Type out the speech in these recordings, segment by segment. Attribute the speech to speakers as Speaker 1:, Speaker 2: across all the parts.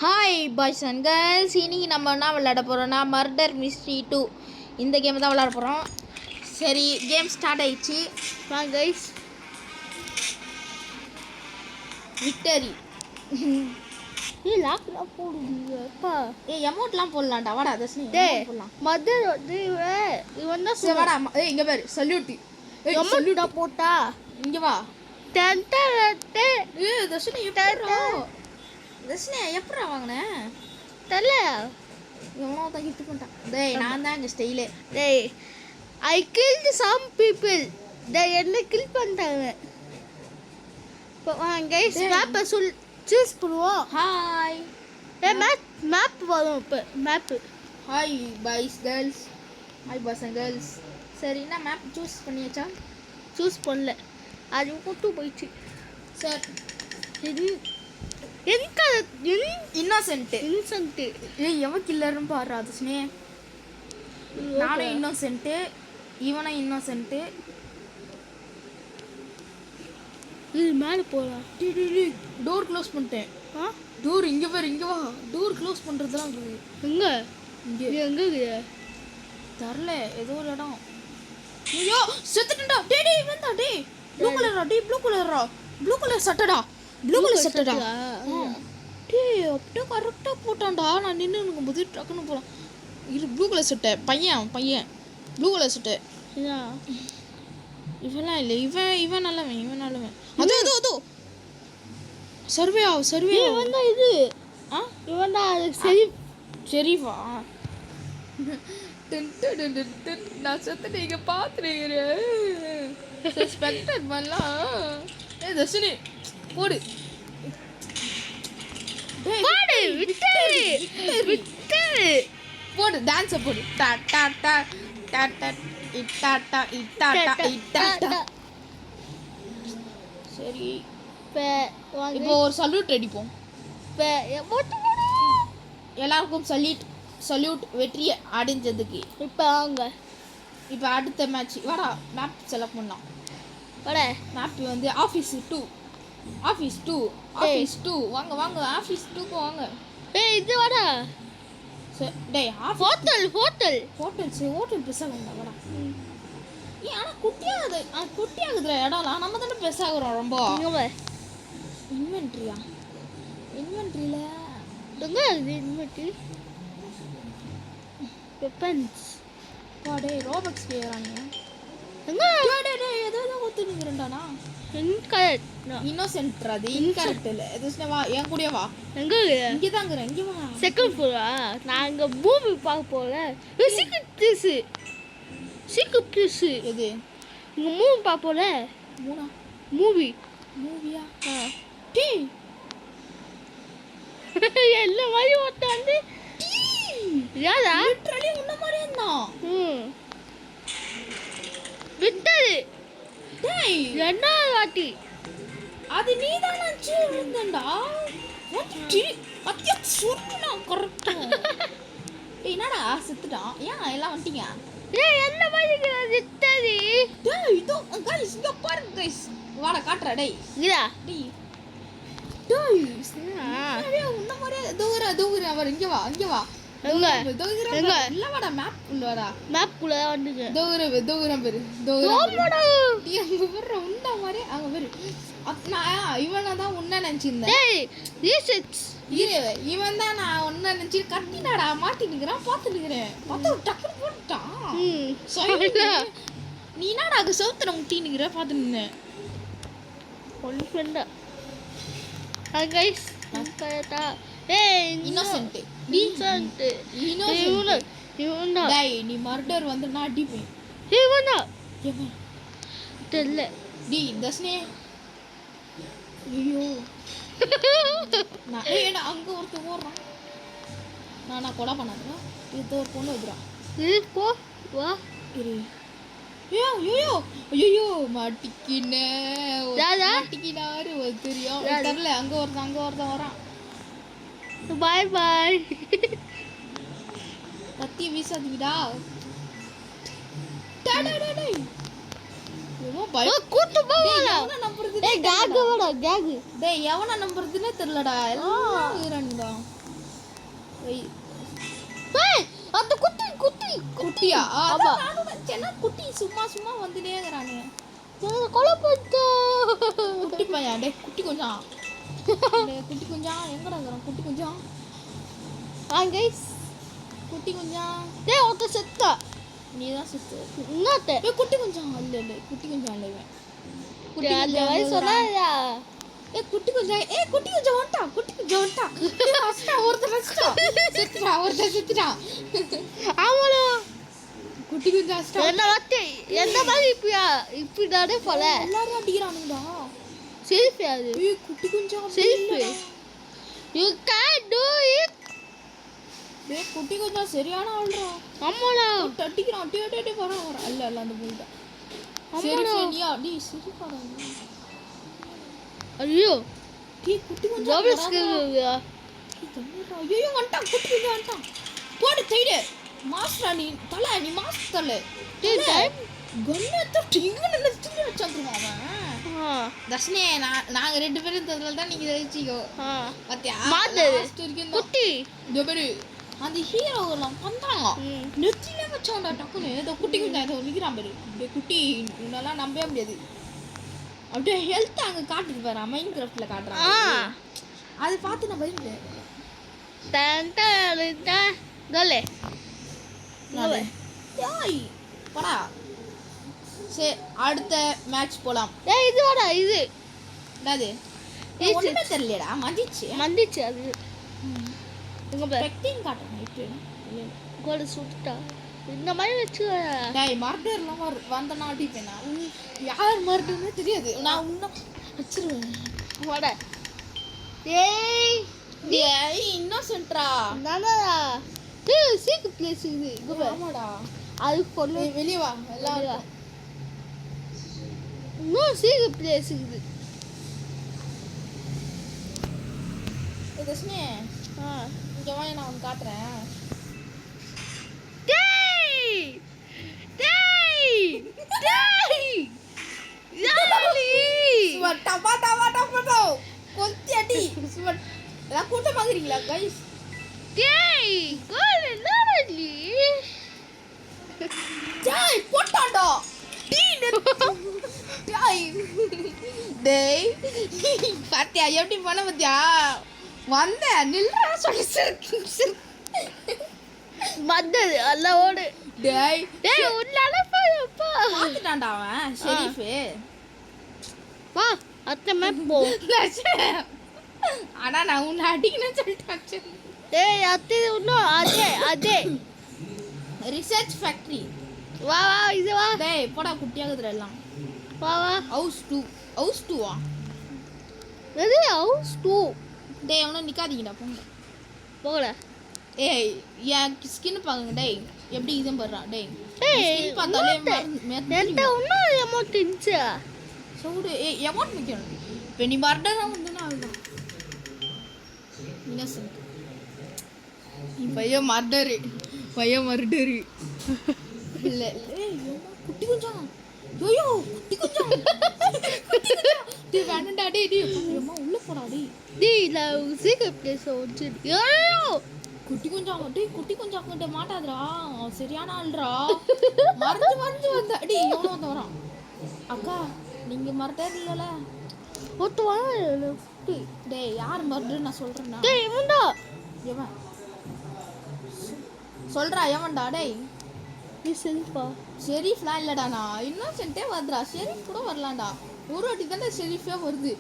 Speaker 1: Hi boys and girls, இன்னைக்கு நம்ம என்ன விளையாட போகிறோம்னா மர்டர் மிஸ்ட்ரி 2 இந்த கேம் தான் விளையாட போகிறோம். சரி, கேம் ஸ்டார்ட் ஆயிடுச்சு. வாங்க கைஸ். விக்டரி.
Speaker 2: லாக்லாம் போடுவீங்கப்பா.
Speaker 1: அமௌண்ட்லாம் போடலாம்டா. வாடா தர்ஷினி, போடலாம்.
Speaker 2: மதர் வந்து இவன் தான்
Speaker 1: சரி வாடா. இங்கே பேர் சல்யூட்.
Speaker 2: சல்யூட்டா போட்டா
Speaker 1: இங்கே வா. தர்ஷினி தர்ஷினி எப்படா வாங்கினேன்
Speaker 2: தெரியல.
Speaker 1: எவ்வளோ தான் கிஃப்ட் பண்ணிட்டான். டேய் நான் தான் எங்கள் ஸ்டைலு.
Speaker 2: டேய் ஐ கில்ட் சம் பீப்புள். டேய் என்ன கில் பண்ணிட்டாங்க. இப்போ வாங்க கைஸ், மேப்பை சூஸ் பண்ணுவோம்.
Speaker 1: ஹாய்.
Speaker 2: மேப் வரும். இப்போ map.
Speaker 1: Hi boys girls. Hi boys and girls. சரி, என்ன மேப் சூஸ் பண்ணியாச்சா?
Speaker 2: சூஸ் பண்ணல, அது கூட்டு போயிடுச்சு.
Speaker 1: சார்
Speaker 2: இது
Speaker 1: இன்னோசென்ட்டு. எவன் கில்லர்னு பாரு அதுஸ்னே. நானும் இன்னோசென்ட்டு, இவனும் இன்னோசென்ட்டு.
Speaker 2: இது மேலே போகலாம்.
Speaker 1: டோர் க்ளோஸ் பண்ணிட்டேன். டோர் இங்கே பாரு, இங்கே வா. டோர் க்ளோஸ் பண்ணுறதுலாம் இருக்குது.
Speaker 2: எங்கே
Speaker 1: இங்கே
Speaker 2: எங்கே இருக்குது
Speaker 1: தரல, ஏதோ ஒரு இடம். ஐயோ செத்துட்டா. டே வந்தா. டே ப்ளூ கலரா. டே ப்ளூ கலரா. ப்ளூ கலர் சட்டடா. ப்ளூ கலர் சட்டடா. டே அப்படியே கரெக்டாக போட்டான்டா. நான் நின்று இருக்கும்போது டக்குன்னு போகலாம். இது ப்ளூ கலர் சட்டை. பையன் ப்ளூ கலர் சட்டை. இவெல்லாம் இல்லை. இவன் நல்லவன். அதோ சர்வே
Speaker 2: இவன் தான். இது இவன் தான். சரி
Speaker 1: சரிவா. நான் செத்து நீங்கள் பார்த்துருக்கிறேன். சஸ்பெக்டட் பண்ணலாம். தர்ஷினி போடு. போடு டான்ஸை போடு. டா டா டா டா டா இட்டா டா இட்டா டா இட்டா டா. சரி, இப்போ ஒரு சல்யூட் அடிப்போம். எல்லாருக்கும் சல்யூட் வெற்றியை அடைஞ்சதுக்கு. இப்போ அடுத்த மேட்ச். வாடா, மேப் செலக்ட் பண்ணலாம். மேப் வந்து ஆஃபீஸ் 2 வாங்க ஆஃபீஸ் 2க்கு வாங்க.
Speaker 2: இது வாடா.
Speaker 1: டேய் ஹோட்டல் பெருசாக வேண்டாம். வாடா. ஆனால் குட்டியாகுதுல இடம்லாம். நம்ம தானே பெருசாகிறோம் ரொம்ப. இன்வென்ட்ரியில்
Speaker 2: வெப்பன்ஸ்.
Speaker 1: டே ரோபக்ஸ் கேட்குறாங்க. ஏதோ ஒத்துனுங்கிறேன்டாண்ணா. இன்னோசென்ட்ரா. அது இன்கரெக்ட் இல்லை. வா, என் கூடயே வா. இங்கே தாங்கிறேன். இங்கே வா.
Speaker 2: Second Flora? நான் அங்கே மூவி பார்க்க போகிறேன். சீக்கிரம் ப்ளீஸ்.
Speaker 1: எது?
Speaker 2: இங்கே மூவி பார்ப்போல.
Speaker 1: மூவியா? டீ
Speaker 2: எல்லா மாதிரி ஒருத்தாந்து யாரா
Speaker 1: லிட்டரலி உன்ன மாதிரியே தான்.
Speaker 2: விட்டது.
Speaker 1: டேய்
Speaker 2: ரெண்டாவது வாட்டி
Speaker 1: அது நீ தான் நினச்சி விழுந்தேன்டா. டீ அத்தியா சுருக்குனா கரெக்டாக. டேய் என்னடா செத்துட்டான்? ஏன் எல்லாம் வந்துட்டீங்க?
Speaker 2: என்ன மாதிரி விட்டது.
Speaker 1: டேய் இதோ கைஸ், இங்கே பாருங்க கைஸ். வாடா காட்டுறா. டேய்
Speaker 2: இதா.
Speaker 1: டேய் உன்ன மாதிரியே தூங்குறேன். அவர் இங்கே வா. இல்ல வாடா, மேப் உள்ள வாடா.
Speaker 2: மேப்குள்ள வந்துங்க.
Speaker 1: தூங்குறேன் பேரு. டீ அங்கே வர்ற உன்ன மாதிரியே அங்கே பேரு. நான் இவனை தான் உன்ன நினச்சிருந்தேன். இவன் தான் நான் ஒன்ன நினச்சி கத்தினாடா. மாட்டினுக்கிறேன். பார்த்துட்டுக்கிறேன். பார்த்தா டக்குன்னு போட்டுட்டான். நீ என்னடா அங்கே சவுத்துல முட்டினுக்கிற பார்த்துன்னு.
Speaker 2: ஒன் ஃப்ரெண்டா கைஸ்.
Speaker 1: இன்னோசென்ட். டேய் நீ மர்டர் வந்து நான் அடிப்பேன்.
Speaker 2: தெரியல.
Speaker 1: டி தர்ஷினி. ஐயோ நான் அங்கே ஒருத்தர் ஓடுறான். நான் கொலை பண்ணாதுன்னா இது ஒரு பொண்ணு வைக்கிறான்.
Speaker 2: போ வா.
Speaker 1: ஐயோ மாட்டிக்கினாரு. தெரியும் தெரியல. அங்கே ஒருத்தன் வரான்.
Speaker 2: பாய்.
Speaker 1: கத்தி வீசாதீங்கடா. எவனை நம்புறதுன்னே தெரியலடா. எல்லாம்
Speaker 2: ஏய் அந்த குட்டி குட்டி
Speaker 1: குட்டியா
Speaker 2: ஆமா.
Speaker 1: நானும் நினைச்சேன்னா குட்டி சும்மா சும்மா வந்துட்டே இருக்கிறானே.
Speaker 2: கொலை பண்ணிட்டா
Speaker 1: குட்டி பையன் டே குட்டி கொஞ்சம் குட்டி கொஞ்சம் எங்கடா இருக்கிறான் குட்டி கொஞ்சம்
Speaker 2: கைஸ்
Speaker 1: குட்டி கொஞ்சம்
Speaker 2: டேய் ஒருத்த செத்தா
Speaker 1: நீ தான் சுத்து
Speaker 2: இன்னொருத்த
Speaker 1: குட்டி கொஞ்சம் இல்ல குட்டி கொஞ்சம் இல்ல இவன். குட்டி
Speaker 2: அந்த
Speaker 1: கொஞ்சம்
Speaker 2: வயசு
Speaker 1: இல்லைடா.
Speaker 2: சொன்னா
Speaker 1: குட்டி கொஞ்சம் குட்டி கொஞ்சம் வந்துட்டான் குட்டி கொஞ்சம் வந்துட்டான் ஒருத்தர் செத்துட்டான்
Speaker 2: ஆமாடா
Speaker 1: குட்டி கொஞ்சம் அஷ்டம்
Speaker 2: என்ன வார்த்தை என்ன மாதிரி இப்படி தானே போல
Speaker 1: எல்லாரும் அடிக்கிறானுங்கடா.
Speaker 2: செல்ஃபி அது
Speaker 1: குட்டி கொஞ்சம்
Speaker 2: selfie you can to it
Speaker 1: குட்டி கொஞ்சம் சரியான ஆள்றா.
Speaker 2: ஆமாடா
Speaker 1: அடிக்கிறான் டே வரான் அல்ல அந்த மூணு சரி சரியா டி சரி பாடா
Speaker 2: ஐயோ
Speaker 1: குட்டி கொஞ்சம்
Speaker 2: டபுள் ஸ்கில்
Speaker 1: ஐயோ வந்துட்டான் குட்டி கொஞ்சம் வந்துட்டான் போடு தைடு மாஸ்டரா நீ தலை நீ மாஸ்டர் தலை
Speaker 2: டேய் டைம்
Speaker 1: கண்ணத்தை டிங்கன்னு நினைச்சு வச்சிருக்கான் அவன். தர்ஷனே நாங்க ரெண்டு பேரும் இருந்ததுல தான் நீங்க ஜெயிச்சிக்கோ. பாத்தியா
Speaker 2: மாட்டது
Speaker 1: லாஸ்ட் வரைக்கும்
Speaker 2: குட்டி
Speaker 1: இந்த பேரு அந்த ஹீரோ எல்லாம் பண்றாங்க நெத்தில வச்சோண்டா டக்குன்னு ஏதோ குட்டி கொஞ்சம் ஏதோ நிக்கிறான் பாரு அப்படியே குட்டி உன்னெல்லாம் நம்பவே முடியாது. அப்படியே ஹெல்த் அங்க காட்டுது பாரு மைண்ட் கிராஃப்ட்ல காட்டுறாங்க. அது பார்த்து நான் பயந்துட்டேன்.
Speaker 2: டன் டன் டன் கலே
Speaker 1: யாய் போடா. சரி அடுத்த மேட்ச் போலாம்.
Speaker 2: ஏய் இது வாடா இது
Speaker 1: என்னது ஒண்ணுமே தெரியலடா
Speaker 2: மந்திச்சு அது இங்க பாரு
Speaker 1: பெக்டிங் காட்டுறேன் இப்போ
Speaker 2: கோல் சுட்டா இந்த மாதிரி வச்சு
Speaker 1: டேய் மர்டர்லாம் வந்தனா அடிப்பேனா யார் மர்டர்னே தெரியாது நான் இன்னும் வச்சிருவேன்
Speaker 2: வாடா ஏய்
Speaker 1: டேய் இன்னோசென்ட்ரா
Speaker 2: நானா டேய் சீக் பிளேஸ் இது இங்க பாரு
Speaker 1: ஆமாடா
Speaker 2: அது கொல்ல
Speaker 1: வெளிய வா எல்லாம்
Speaker 2: இன்னும் சீக் பிளேஸ் இது
Speaker 1: தர்ஷனே இங்க வா நான் உனக்கு காட்டுறேன்.
Speaker 2: டேய் டேய் டேய் யாலி
Speaker 1: சுவர் டபா கொத்தி அடி சுவர் எல்லாம் கூட்டமாகறீங்களா गाइस
Speaker 2: டேய் கோல் என்னடா
Speaker 1: டேய் போட்டாடா டேய் பாத்தியா எப்படி பண்ண பாத்தியா வந்த நில்றா சொல்லி சிரிக்கு
Speaker 2: மத்தது அல்லவோடு
Speaker 1: டேய்
Speaker 2: டேய் உன்னால பாப்பா
Speaker 1: பாத்துட்டான்டா அவன் ஷெரீஃப்
Speaker 2: வா அத்தமே போ
Speaker 1: ஆனா நான் உன்னை அடிக்கணும்னு சொல்லிட்டேன்.
Speaker 2: டேய் அத்தை இன்னும் அதே
Speaker 1: ரிசர்ச் ஃபேக்டரி
Speaker 2: வா வா இது வா
Speaker 1: டேய் போடா குட்டியாகுதுற எல்லாம்
Speaker 2: வா வா
Speaker 1: ஹவுஸ் 2 வா
Speaker 2: இது ஹவுஸ் 2
Speaker 1: டேய் அவன நிக்காதீங்கடா போங்க
Speaker 2: போகல
Speaker 1: ஏய் என் ஸ்கின் பாருங்க டேய் எப்படி இதம் பண்றான் டேய்
Speaker 2: டேய்
Speaker 1: ஸ்கின் பார்த்தாலே
Speaker 2: என்கிட்ட இன்னும் அமௌண்ட் இருந்துச்சு
Speaker 1: சவுடு ஏய் அமௌண்ட் நிக்கணும் இப்போ நீ மர்டரா வந்தனா அவ்வளவுதான் இன்னசென்ட் நீ பையன் மர்டரு இல்ல ஏய் குட்டி கொஞ்சம் ஐயோ குட்டி கொஞ்சம் டேய் வேணடா டேய் அம்மா உள்ள போடா
Speaker 2: டேய் நான் சீக்கிரம் பிளேஸ் ஓடிச்சு ஐயோ
Speaker 1: குட்டி கொஞ்சம் அங்கிட்ட மாட்டாதடா சரியான ஆள்றா மறைஞ்சு வந்தா டேய் எவனோ வந்து வரான் அக்கா நீங்க மர்டர் இல்லல
Speaker 2: ஓட்டுவா
Speaker 1: டேய் யார் மர்டர் நான் சொல்றேன்னா
Speaker 2: டேய் இவன்டா
Speaker 1: எவன் சொல்றா எவன்டா டேய்
Speaker 2: நீ செல்ஃபா
Speaker 1: ஷெரீஃப்லாம் இல்லடா நான் இன்னோசென்ட்டே வருதுடா ஷெரீஃப் கூட வரலாம்டா ஒரு வாட்டி தானே ஷெரீஃபே வருது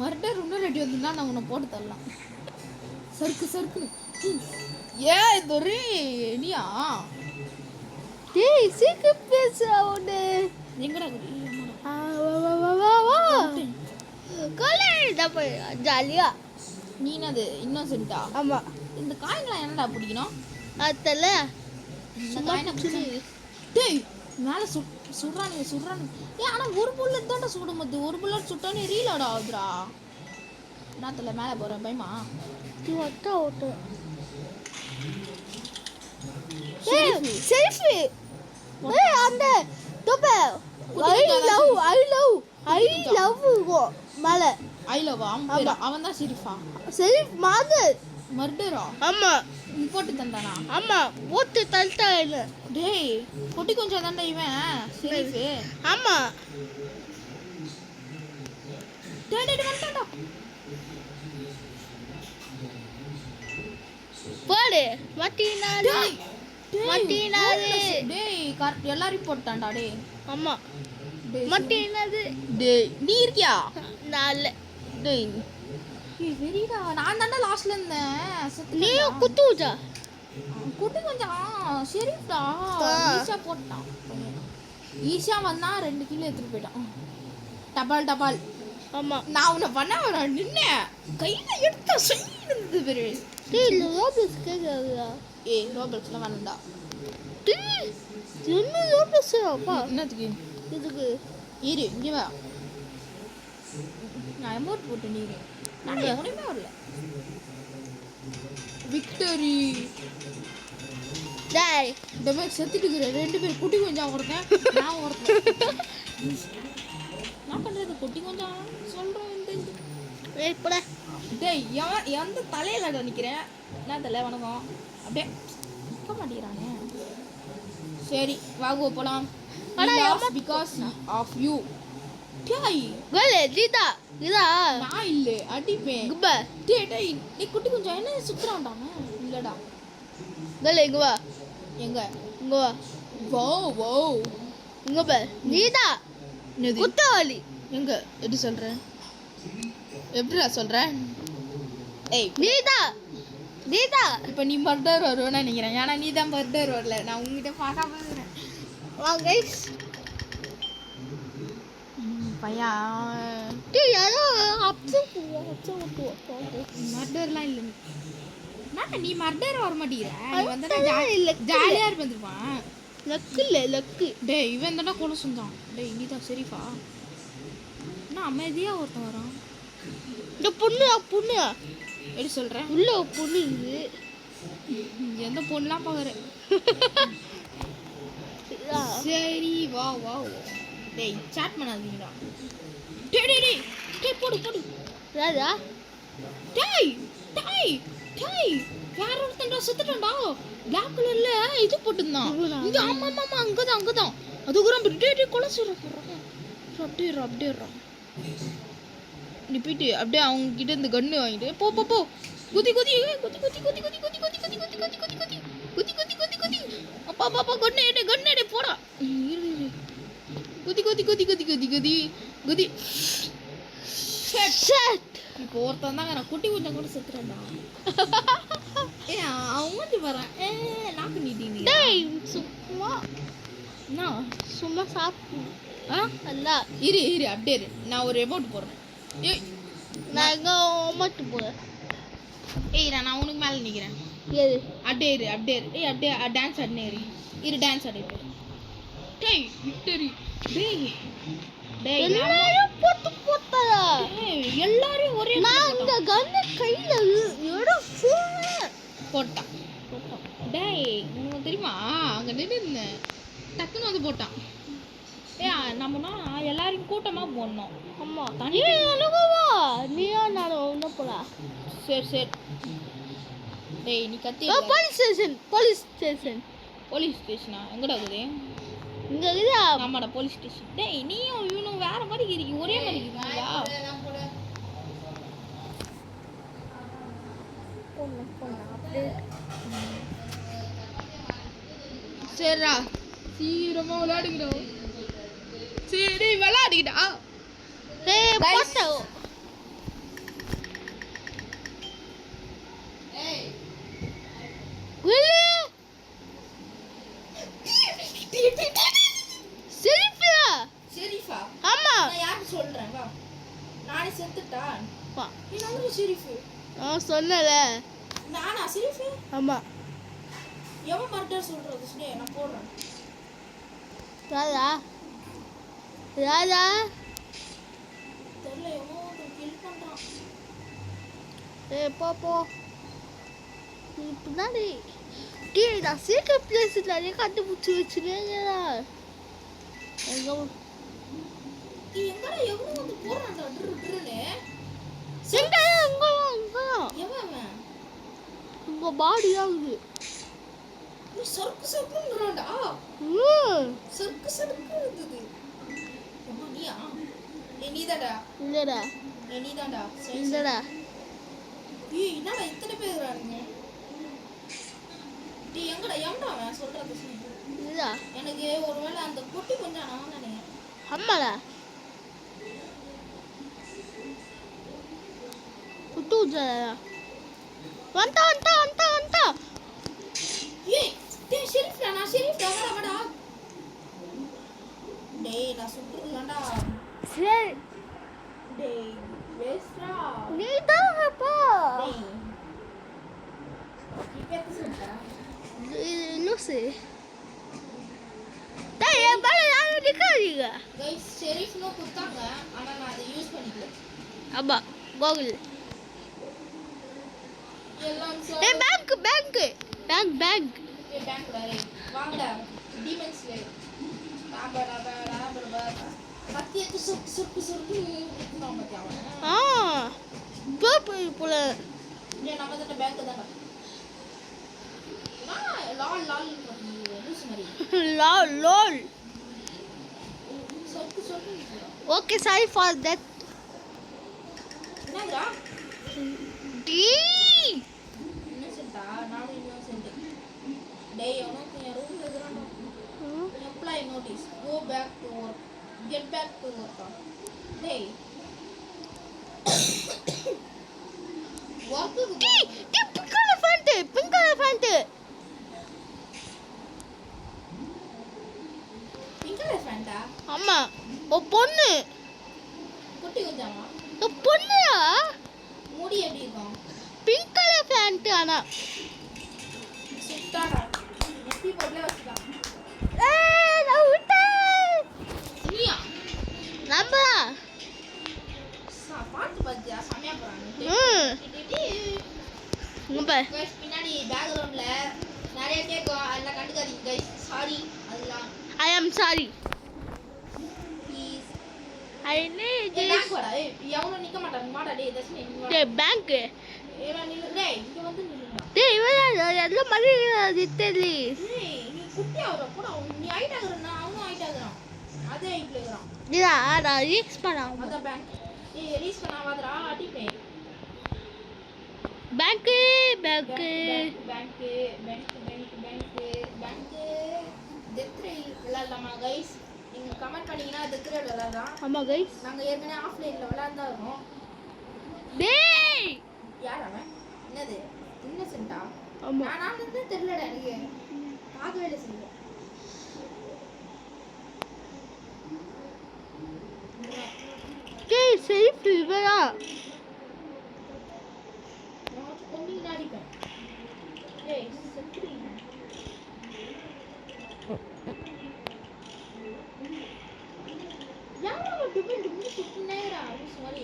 Speaker 1: மர்டர் இன்னொரு வாட்டி வந்துன்னா நான் உன்னை போட்டு தரலாம் சறுக்கு ஏ தொரி நீயா
Speaker 2: டேய் சீக்கிரம் பேசு அவனே
Speaker 1: எங்கடா
Speaker 2: வா காலேஜ் அப்ப ஜாலியா
Speaker 1: நீ என்னது இன்னோசென்ட்டா
Speaker 2: ஆமா
Speaker 1: இந்த காய்களாம் என்னடா பிடிக்கணும்
Speaker 2: அதல
Speaker 1: இந்த காய் டேய் மேலே சுடுறானுங்க ஏ ஆனால் ஒரு புல்லட் தான்டா சுடும் போது ஒரு புல்லட் சுட்டானே ரீலோட ஆகுதுடா நாத்துல மேலே போகிறேன் பயமா
Speaker 2: நீ ஒட்ட ஓட்டு செல்ஃபி ஏய் அந்த தோப ஐ லவ் கோ மேல
Speaker 1: ஐ லவ் அவன் தான் ஷெரீஃபா
Speaker 2: செல்ஃப் மாது
Speaker 1: மர்டரா?
Speaker 2: ஆமா
Speaker 1: நீ போட்டு தந்தானா?
Speaker 2: ஆமா போட்டு தள்ளிட்டாங்க.
Speaker 1: டேய் குட்டி கொஞ்சம் தாண்டா இவன் ஷெரீஃப்.
Speaker 2: ஆமா
Speaker 1: டேய் டேய் வந்துட்டான்டா.
Speaker 2: போடு மாட்டினாரு
Speaker 1: டேய்
Speaker 2: மாட்டினாரு.
Speaker 1: டேய் கரெக்ட் எல்லாரையும் போட்டான்டா டேய்.
Speaker 2: ஆமா
Speaker 1: டேய்
Speaker 2: மாட்டினாரு.
Speaker 1: டேய் நீ இருக்கியா?
Speaker 2: நால
Speaker 1: டேய் ஏய் வெரிடா நான் தாண்டா லாஸ்ட்ல இருந்தேன்.
Speaker 2: நீ குத்து ஊஜா
Speaker 1: குட்டி கொஞ்சம் ஷெரீஃப்டா ஈஸியா போட்டான். ஈஸியா வந்தா 2 கிலோ எடுத்துட்டு போயிட்டான். டபால் டபால்.
Speaker 2: ஆமா
Speaker 1: நான் உன்னை பண்ண நின்னேன் கையில எடுத்த செய்யுது பேரு.
Speaker 2: டேய் ரோபல்ஸ் கேக்குறா.
Speaker 1: ஏய் ரோபல்ஸ்லாம் வேணாம்டா.
Speaker 2: டேய் என்ன ரோபல்ஸ் அப்பா
Speaker 1: என்னத்துக்கு?
Speaker 2: இதுக்கு
Speaker 1: இரு இங்கே வா. நான் அமௌண்ட் போட்டு நீரு நான் எவனையுமே வரல. விக்டரி.
Speaker 2: டேய்
Speaker 1: இந்த மாதிரி செத்துட்டுக்கிற 2 பேர் குட்டி கொஞ்சம் ஒருத்தன் நான் ஒருத்தன். நான் பண்றது குட்டி கொஞ்சம் சொல்றேன்.
Speaker 2: வெயிட் போடா.
Speaker 1: டேய் எந்த தலையில நிற்கிறேன்? என்ன தலை வணக்கம் அப்படியே நிற்க மாட்டேங்கிறானே. சரி வாங்குவோம் போலாம். Because of you. டேய்
Speaker 2: கோலே ஜீதா இதா
Speaker 1: நான் இல்லை அடிப்பேன்.
Speaker 2: குப்பா
Speaker 1: டேய் டேய் நீ குட்டி கொஞ்சம் என்ன சுத்துறான்டானே. இல்லடா
Speaker 2: கோலே இங்க வா.
Speaker 1: எங்க
Speaker 2: இங்க வா.
Speaker 1: வோ வோ
Speaker 2: இங்க பா ஜீதா குத்தவாளி.
Speaker 1: எங்க எப்படி சொல்கிறேன்? எப்படிடா சொல்கிறேன்? ஏய்
Speaker 2: ஜீதா ஜீதா
Speaker 1: இப்போ நீ மர்டர் வருவேன்னு நினைக்கிறேன். ஏன்னா நீ தான் மர்டர் வரல. நான் உங்ககிட்ட பார்க்காம இருக்கிறேன்.
Speaker 2: வா கைஸ்.
Speaker 1: பையன்
Speaker 2: டேய் யாரோ அப்சு
Speaker 1: மர்டர்லாம் இல்லை. நான் நீ மர்டர் வர மாட்டேங்கிற. நீ வந்து
Speaker 2: இல்ல
Speaker 1: ஜாலியாக இருந்துருப்பான்.
Speaker 2: லக்கு இல்ல லக்கு.
Speaker 1: டேய் இவன் தானே கொலை செஞ்சான். டேய் நீ தான் சரிப்பா. என்ன அமைதியாக ஒருத்தன் வரான்.
Speaker 2: இந்த பொண்ணு பொண்ணு
Speaker 1: எப்படி சொல்கிறேன்?
Speaker 2: உள்ள ஒரு பொண்ணு இது.
Speaker 1: எந்த பொண்ணுலாம் பார்க்குறேன். சரி வா வா. டேய் சாட் பண்ணாதீங்கடா. டேய் டேய் டேய் டேய் போடு போடு.
Speaker 2: ராஜா
Speaker 1: டேய் டேய் டேய் வேற ஒருத்தன்டா செத்துட்டான்டா. பிளாக் கலர்ல இது போட்டுருந்தான். இங்க ஆமா ஆமா அங்கதான் அது கூட டேய் டேய் கொலை சொல்றான். அப்படியே நீ போயிட்டு அப்படியே அவங்க கிட்ட இந்த கன்னு வாங்கிட்டு போ போ போ. குதி குதி குதி குதி குதி குதி குதி குதி குதி குதி குதி குதி குதி குதி குதி குதி குதி. அப்பா பாப்பா கன்னு எடு போடா. குதி குதி குதி குதி குதி குதி குதி. ஷட் இப்போ ஒருத்தன் தாங்க நான் குட்டி கொஞ்சம் கூட செத்துறேன்டா. ஏ அவங்க வரேன். நாக்கு நீட்டிங்க.
Speaker 2: டேய் சும்மா
Speaker 1: நான்
Speaker 2: சும்மா சாப்பிடு. அல்ல
Speaker 1: இரு அப்படியே இரு. நான் ஒரு அமௌண்ட் போடுறேன். ஏய்
Speaker 2: நான் எங்க அமௌண்ட் போடுறேன்.
Speaker 1: ஏய் நான் உனக்கு மேலே நிற்கிறேன்.
Speaker 2: ஏது
Speaker 1: அப்படியே இரு. ஏய் அப்படியே டான்ஸ் ஆடினே இரு டான்ஸ் ஆடிட்டு. டேய் விக்டரி. டேய் டேய்
Speaker 2: எல்லாரும் போட்டா
Speaker 1: எல்லாரும் ஒரே
Speaker 2: நான் இந்த கன்ன கையில எடு
Speaker 1: போட்டான். டேய் உனக்கு தெரியுமா அங்கே நின்று இருந்தேன் டக்குன்னு வந்து போட்டான். நம்மனா எல்லாரையும் கூட்டமாக போடணும்.
Speaker 2: அம்மா நீ அனுபவா நீயா நானும் ஒன்றும் போடா.
Speaker 1: சரி டேய் நீ கத்தி.
Speaker 2: போலீஸ்
Speaker 1: ஸ்டேஷனா எங்கடா இருக்குது?
Speaker 2: இங்க இருக்குதா?
Speaker 1: ஆமாடா போலீஸ் ஸ்டேஷன். டேய் நீயும் இவனும் வேற மாதிரி இருக்கீங்க. ஒரே மாதிரி இருக்கீங்களா? சரிடா சீக்கிரமா விளையாடுகிறோம். சரி விளையாடுகிட்டா.
Speaker 2: ஏய் போட்டோ
Speaker 1: ஷெரீஃபா?
Speaker 2: ஆமா
Speaker 1: நான் யாரு சொல்றேன் வா. நானே செத்துட்டான்.
Speaker 2: வா
Speaker 1: நீ நம்ம ஷெரீஃப்.
Speaker 2: சொன்னல
Speaker 1: நானா ஷெரீஃப்?
Speaker 2: ஆமா
Speaker 1: எவன் மர்டர் சொல்றது ஸ்னே நான் போடுறேன்.
Speaker 2: ராஜா
Speaker 1: தெரியல எவன் கில் பண்றான்.
Speaker 2: ஏய் போ நீ பின்னாடி டேய் நான் சீக்கிரம் பிளேஸ் நிறைய கண்டுபிடிச்சி வச்சுருக்கேங்கடா.
Speaker 1: எங்கடா எவனோ வந்து போறான்டா ட்ருன்னு.
Speaker 2: எங்க
Speaker 1: எவன்
Speaker 2: உங்க பாடி ஆகுது.
Speaker 1: நீ சறுக்கு சறுக்குங்கறாடா. சறுக்கு சறுக்கு இருந்தது. அம்மா நீயா? நீதாடா.
Speaker 2: இல்லடா.
Speaker 1: நீதாடா.
Speaker 2: இல்லடா.
Speaker 1: ஏய் என்னடா இத்தனை பேர் இருக்காங்க? டேய் எங்கடா அவன் சொல்றது சொல்லு.
Speaker 2: இல்லடா.
Speaker 1: எனக்கு ஒருவேளை அந்த குட்டி கொஞ்சம் நான் நினைக்கிறேன்.
Speaker 2: அம்மாடா. குட்டுஜா. வந்தா.
Speaker 1: ஏய் டேய் ஷெரீஃப்டா வாடா. டேய் நான் சுட்டுறேன்டா.
Speaker 2: சரி.
Speaker 1: டேய் வேஸ்ட்ரா.
Speaker 2: நீ தான் போ.
Speaker 1: டேய் இப்ப சுட்டா.
Speaker 2: லூசு. டேய் ஏன் பால நான் நிக்காதீங்க.
Speaker 1: गाइस ஷெரீஃப்னு கொடுத்தாங்க ஆனா நான் அதை யூஸ் பண்ணிக்கல.
Speaker 2: அப்பா கோகுல்.
Speaker 1: எல்லாம்
Speaker 2: ஏய் பேங்க்.
Speaker 1: ஏய் பேங்க் டா வாங்கடா டீமன்ஸ்ல. பாபா பத்தியத்து சுருக்கு நம்ம தேவை.
Speaker 2: போல.
Speaker 1: ஏய் நம்ம தான் பேங்க் தான். லால் லூஸ் மாதிரி.
Speaker 2: லோல்.
Speaker 1: சுருக்கு.
Speaker 2: Okay, sorry for that.
Speaker 1: என்னடா? இன்னசென்ட்டா நானும் இன்னசென்ட். டேய் உனக்கு என் ரூம்ல இருக்கறானோ. apply notice go back to work get back to work. டேய் work
Speaker 2: pink elephant.
Speaker 1: pink elephant
Speaker 2: ஆமா ஓ பொண்ணு.
Speaker 1: குட்டி கொஞ்சமா
Speaker 2: ஓ பொண்ணுடா.
Speaker 1: முடி எப்படி இருக்கும்?
Speaker 2: பிங்க் எலிஃபண்ட் ஆனா
Speaker 1: சுட்டாடா. எப்படி போட்ல வச்சுடா.
Speaker 2: ஏய் நான் விட்டேன்.
Speaker 1: நீயா?
Speaker 2: நம்பா.
Speaker 1: பாத்து பாத்தியா சமையா போறானே.
Speaker 2: நம்ப.
Speaker 1: गाइस பின்னாடி பேக்ரவுண்ட்ல நிறைய கேக்கும் அதெல்லாம் கண்டுக்காதீங்க गाइस. சாரி அதெல்லாம்.
Speaker 2: I am sorry.
Speaker 1: Please.
Speaker 2: I need this.
Speaker 1: Bank வாடா. ஏய் எவனும் நிக்க மாட்டாங்க. மாடா டேய் தர்ஷினி இங்க வா.
Speaker 2: டேய் பேங்க்.
Speaker 1: ஏடா நில்லு. டேய் இங்க வந்து நில்லுடா.
Speaker 2: டேய் இவன் எல்லாம் மறி தெரியல.
Speaker 1: ஏய் நீ குட்டி ஆவற போடா. நீ ஹைட் ஆகுறனா அவனும் ஹைட் ஆகுறான். அதே ஹைட்ல இருக்கறான்.
Speaker 2: இல்ல நான் ரீச் பண்ணாம.
Speaker 1: அத பேங்க். ஏய் ரீச் பண்ணாதடா அடிப்பே.
Speaker 2: பேங்க்.
Speaker 1: டெத்ரே விளையாடலாமா गाइस? நீங்க கமெண்ட் பண்ணீங்கன்னா டெத்ரே விளையாடலாம்.
Speaker 2: ஆமா गाइस.
Speaker 1: நாங்க ஏற்கனவே ஆஃப்லைன்ல விளையாண்டா இருக்கோம்.
Speaker 2: டேய்
Speaker 1: யார் அவன்? என்னது? இன்னசென்ட்டா?
Speaker 2: ஆமா.
Speaker 1: நான் வந்து தெரியலடா எனக்கு. பார்க்கவே இல்ல சொல்லுங்க.
Speaker 2: டேய் சேஃப் இவரா.
Speaker 1: நான் கொம்பி நாடிப்பேன். ஏய் செத்ரி. யாரோ டுபுல் சுத்துனேரா சாரி.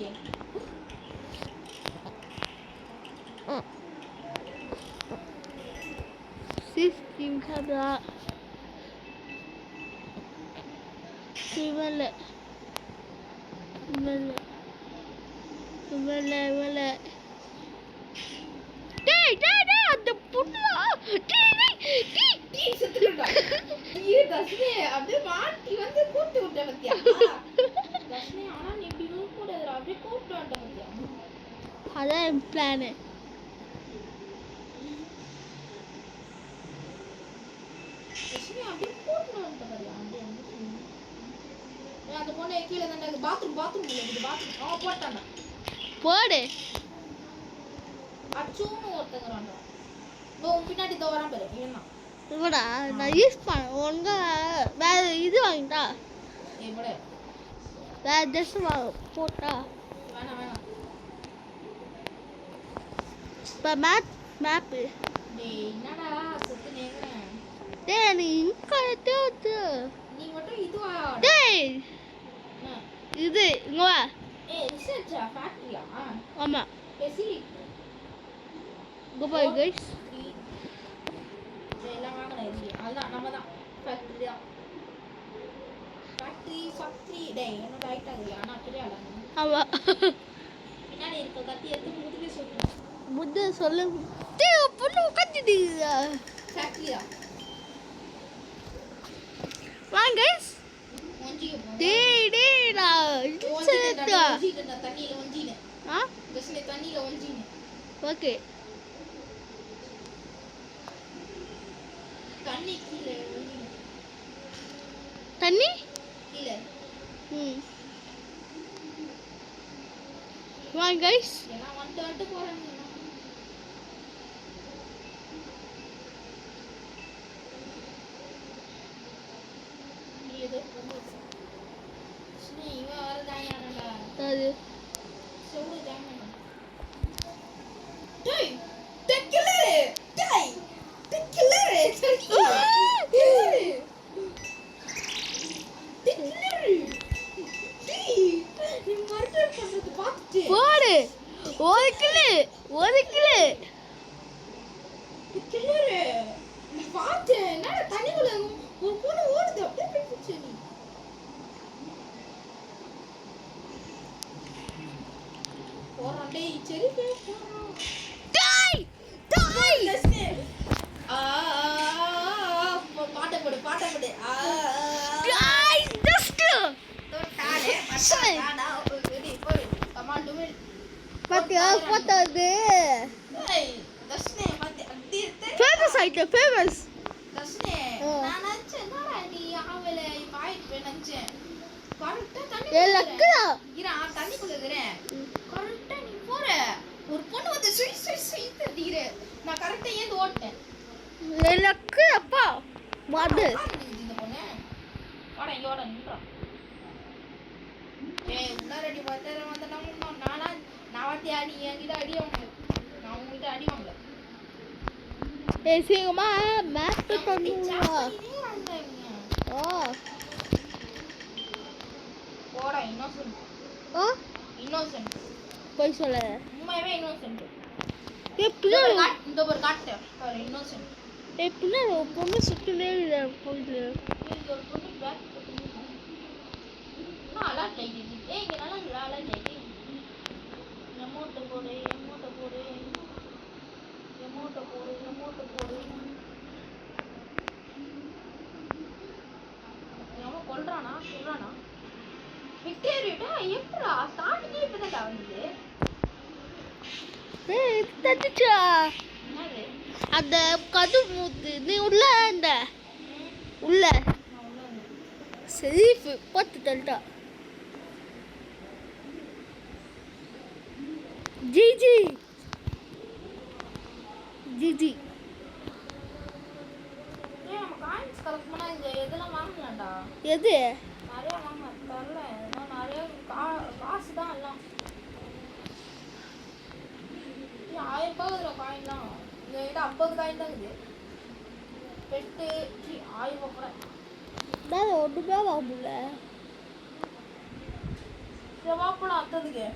Speaker 2: சிஸ்டம் கதா. இவல. டேய் அந்த புண்ணா.
Speaker 1: டேய் செத்துடா. நீ தஸ்னே அப்படியே மாட்டி வந்து கூட்டி விட்ட பத்தியா? தஸ்னே ஆனா நீ இப்படி கூடாதடா. அப்படியே கூட்டி வந்த பத்தியா?
Speaker 2: அதான் பிளான்.
Speaker 1: தஸ்னே அப்படியே கூட்டி வந்த பத்தியா? அப்படியே அந்த பொண்ணு கீழ தான் பாத்ரூம் உள்ள இருக்கு. பாத்ரூம் போட்டானே.
Speaker 2: போடு.
Speaker 1: அச்சூன்னு ஒருத்தங்கறான்டா. உன் பின்னாடி தோவறான் பாரு. இவன்தான்.
Speaker 2: இவடா நான் யூஸ் பண்ண உங்க வேற இது வாங்கிட்டா.
Speaker 1: ஏய் போடா.
Speaker 2: வேற ட்ரெஸ் போட்டா.
Speaker 1: வேணாம்.
Speaker 2: இப்ப மேப்.
Speaker 1: டேய் என்னடா சுத்து நேங்கறேன்.
Speaker 2: டேய் நீ இங்க தேத்து.
Speaker 1: நீ மட்டும் இதுவா?
Speaker 2: டேய் இது இங்க வா.
Speaker 1: ஏய் ரிசர்ச் ஃபேக்டரியா?
Speaker 2: ஆமா.
Speaker 1: பேசி
Speaker 2: கோ பை गाइस.
Speaker 1: எல்லாம் வாங்கணும் இது. அதான் நம்ம தான் ஃபேக்டரி தான். ஃபேக்டரி டேய் என்ன ரைட் ஆகுது ஆனா அப்படியே அழகா.
Speaker 2: ஆமா.
Speaker 1: பின்னாடி இருக்க கத்தி எடுத்து முதுகுல சொல்லு.
Speaker 2: முத சொல்லு. பொண்ணு உட்காந்துட்டு
Speaker 1: ஃபேக்டரியா
Speaker 2: வாங்க கைஸ்
Speaker 1: ஒஞ்சிக்க போ
Speaker 2: டேய் நான் இடிச்சேடா
Speaker 1: தண்ணியில ஒஞ்சினே ஜஸ்ட் தண்ணியில ஒஞ்சினே
Speaker 2: ஓகே
Speaker 1: தண்ணி கீழே ஒஞ்சினே
Speaker 2: தண்ணி
Speaker 1: கீழே
Speaker 2: வாங்க கைஸ்
Speaker 1: எல்லாம் வந்துட்டு போறாங்க
Speaker 2: அது போடு ஒரு கிலோ பாத்தியா போட்டது ஃபேமஸ் ஆயிட்ட ஃபேமஸ்
Speaker 1: ஒரு பொண்ணு வந்து நான் கரெக்டா ஏந்து ஓட்டேன்
Speaker 2: லக்கு அப்பா மாடு
Speaker 1: இந்த பொண்ணு வாடா இங்க வாடா நின்றா ரெடி பார்த்தா வந்து நான் வாட்டி அடி என்கிட்ட அடி வாங்க நான் உங்ககிட்ட அடி வாங்கல
Speaker 2: சீக்கிரமா மேப் பண்ணுவா
Speaker 1: போடா இன்னோசென்ட் இன்னோசென்ட்
Speaker 2: போய் சொல்ல
Speaker 1: உண்மையாவே இன்னோசென்ட் இந்த ஒரு காட்டு பாரு இன்னோசென்ட்
Speaker 2: பின்னாடி பொண்ணு சுட்டுலே போயிட்டு
Speaker 1: ஒரு பொண்ணு பேக் போட்டு அலர்ட் ஆயிடுச்சு இங்க நல்லா அலர்ட் ஆயிடுச்சு எமோட்ட போடு எவன் கொல்றானா சொல்றானா விக்டோரியா எப்படா ஸ்டார்டிங்கே இப்பதான்டா வந்தது
Speaker 2: தட்டுச்சா
Speaker 1: என்னது
Speaker 2: அந்த கது மூத்து நீ உள்ள அந்த உள்ள சீஃப் போட்டு தள்ளிட்டா ஜிஜி
Speaker 1: நம்ம காயின்ஸ் கலெக்ட் பண்ணா இந்த இதெல்லாம் வாங்கலாம்டா
Speaker 2: எது
Speaker 1: நிறைய வாங்க தரல நிறைய காசு தான் எல்லாம் 1000 ரூபாய் காயின்லாம் என்கிட்ட 50 காயின் தான் இருக்குது பெட்டு 1000 ரூபாய்
Speaker 2: நான் ஒன்றுமே வாங்கல
Speaker 1: செவாப்பழம் அத்ததுக்கு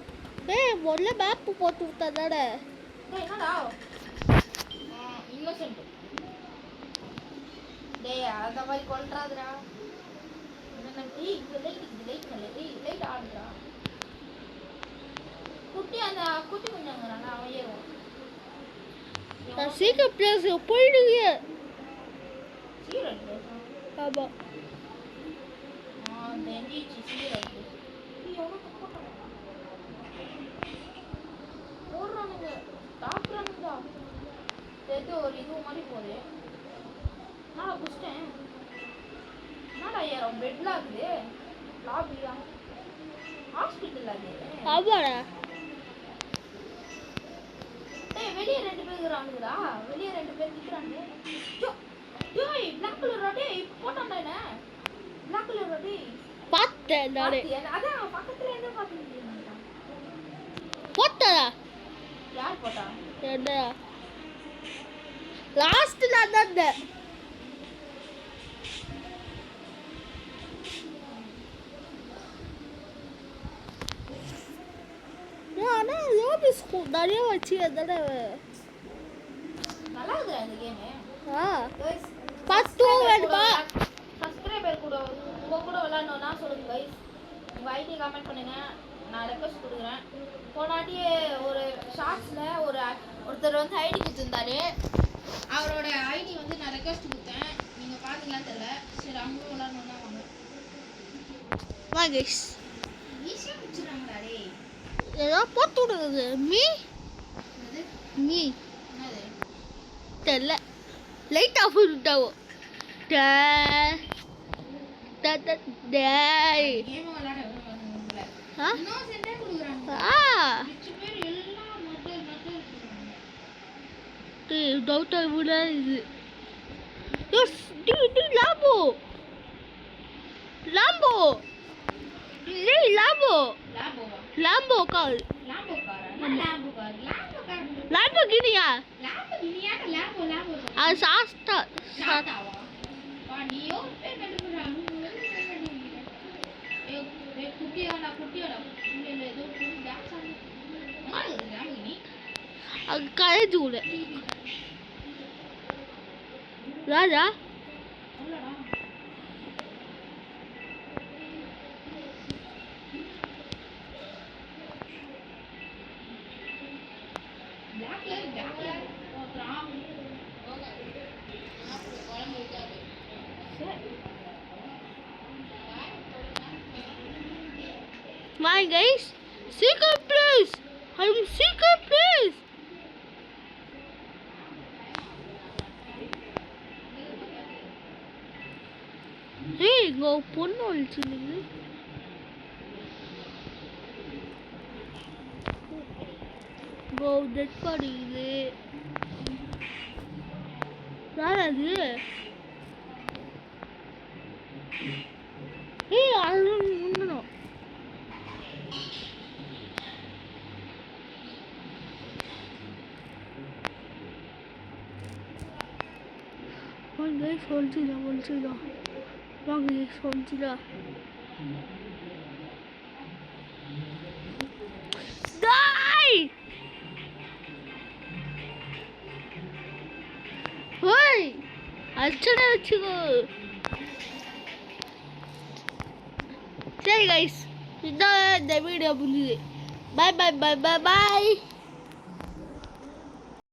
Speaker 2: முதல்ல மேப் போட்டு விட்டாதானே
Speaker 1: என்னடா இன்னோசென்ட் டேய் அந்த மாதிரி கொல்றாதுடா என்ன இந்த லைட் ஆடுறா குட்டி கொஞ்சம் அவன் ஏறுவான்
Speaker 2: நான் சீக்கிரம் பிளேஸ் போயிடுங்க
Speaker 1: சீரட்
Speaker 2: ஆமா
Speaker 1: தெரிஞ்சிச்சு சீரட் போடுறானுங்க டாக்டரானுங்கடா சேர்த்து ஒரு இது மாதிரி போகுது நான் குடிச்சிட்டேன் என்னடா ஏறும் பெட்ல ஆகுது லாபியா ஹாஸ்பிட்டல் அது
Speaker 2: ஆமாடா
Speaker 1: வெளியே 2 பேர் இருக்கானுங்கடா வெளியே 2 பேர் நிக்கிறாங்க டேய் பிளாக் கலர் டேய் போட்டான்டா என்ன பிளாக் கலர் டேய்
Speaker 2: பார்த்தேன் நானே
Speaker 1: அதான் பக்கத்துல என்ன பாத்தீங்க
Speaker 2: போட்டடா
Speaker 1: யார் போட்டா
Speaker 2: என்ன லாஸ்ட் நான் தான் ஆனா லோபி ஸ்கூல் நிறைய வச்சு அதோட
Speaker 1: நல்லா இருக்குடா இந்த கேம்
Speaker 2: பத்து வேணுமா
Speaker 1: சப்ஸ்கிரைபர் கூட உங்க கூட விளையாடணும்னா சொல்லுங்க கைஸ் உங்க ஐடி கமெண்ட் பண்ணுங்க நான் ரெக்வெஸ்ட் கொடுக்குறேன் போனாட்டி ஒரு ஷார்ட்ஸ்ல ஒரு ஒருத்தர் வந்து ஐடி கொடுத்துருந்தாரு. அவரோட ஐடி வந்து நான் ரெக்வஸ்ட் கொடுத்தேன். நீங்கள் பார்த்தீங்களான்னு தெரியல. சரி அவங்களும் விளாட்ணுன்னா வாங்க.
Speaker 2: வா கைஸ்.
Speaker 1: ஈஸியாக முடிச்சிடறாங்கடா டே.
Speaker 2: ஏதோ போட்டு விடுறது மீ மீ
Speaker 1: என்னது
Speaker 2: தெரியல. லைட் ஆஃப் பண்ணிட்டாவோ. டேய்
Speaker 1: கேம் விளாட விடுவாங்க.
Speaker 2: ஆ
Speaker 1: இன்னும் சென்டே கொடுக்குறாங்க.
Speaker 2: ஆ
Speaker 1: மிச்ச பேர் எல்லாம் மட்டும் கொடுக்குறாங்க.
Speaker 2: டவுட்டா விட இது லாம்போ லாம்போ டேய் லாம்போ
Speaker 1: லாம்போவா?
Speaker 2: லாம்போ கார்
Speaker 1: லாம்போ காரா? Lambo car. Lambo car.
Speaker 2: Lamborghini
Speaker 1: லாம்போ கினியாட்ட லாம்போ லாம்போ.
Speaker 2: அது சாஸ்டா
Speaker 1: சாத்தாவா? வா நீயோ பேர் கண்டுபிடிடா. ஏ குட்டியாடா குட்டியாடா. இல்ல ஏதோ புது டான்ஸ் ஆடுது. என்னது லாம்போ கினி?
Speaker 2: அது கரைஞ்சு விட ராஜா
Speaker 1: அவ்வளோடா. பிளாக்ல போட்டுறான். குழம்பு இருக்காது.
Speaker 2: My guys, secret place. I'm secret place. Hey, go பொண்ணு ஒளிச்சிருந்தது. Go dead body இது. யாரது? Hey, அது முன்னணும். guys, ஒளிச்சிடா. வாங்க guys, ஒளிச்சிடா. Die! Hey! அச்சனை வச்சுக்கோ. சரி guys, இதான் இந்த வீடியோ முடியுது. Bye.